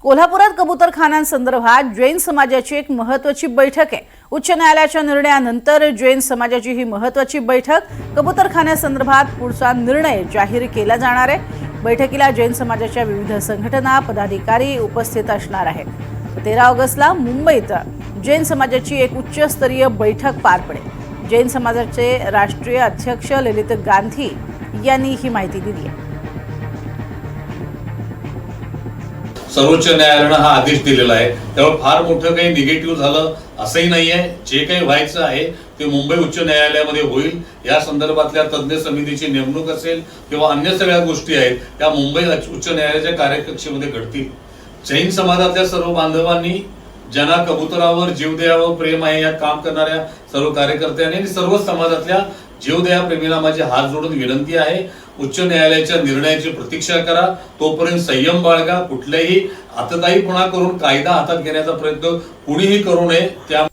कोल्हापुरात कबूतरखान्यांसंदर्भात जैन समाजाची एक महत्त्वाची बैठक आहे। उच्च न्यायालयाच्या निर्णयानंतर जैन समाजाची ही महत्त्वाची बैठक कबूतरखान्यांसंदर्भात पुढचा निर्णय जाहीर केला जाणार आहे। बैठकीला जैन समाजाच्या विविध संघटना पदाधिकारी उपस्थित असणार आहेत। 13 ऑगस्टला मुंबईत जैन समाजाची एक उच्चस्तरीय बैठक पार पडेल। जैन समाजाचे राष्ट्रीय अध्यक्ष ललित गांधी यांनी ही माहिती दिली आहे। सर्वोच्च न्यायालयाने हा आदेश दिलेला आहे, त्यामुळे फार मोठं काही निगेटिव्ह झालं असंही नाहीये। जे काही व्हायचं आहे ते मुंबई उच्च न्यायालयामध्ये होईल। या संदर्भातल्या तज्ञ समितीची नेमणूक असेल किंवा अन्य सगळ्या गोष्टी आहेत त्या मुंबई उच्च न्यायालयाच्या कार्यकक्षेमध्ये घडतील। जैन समाजातल्या सर्व बांधवांनी, ज्यांना कबुतरावर जीव द्यावं प्रेम आहे, यात काम करणाऱ्या सर्व कार्यकर्त्यांनी आणि सर्व समाजातल्या जीवदया प्रेमीला माझी हात जोडून विनंती आहे, उच्च न्यायालयाच्या निर्णयाची प्रतीक्षा करा। तोपर्यंत संयम बाळगा। कुठल्याही आतताईपणा करून कायदा हातात घेण्याचा प्रयत्न कुणीही करू नये। त्या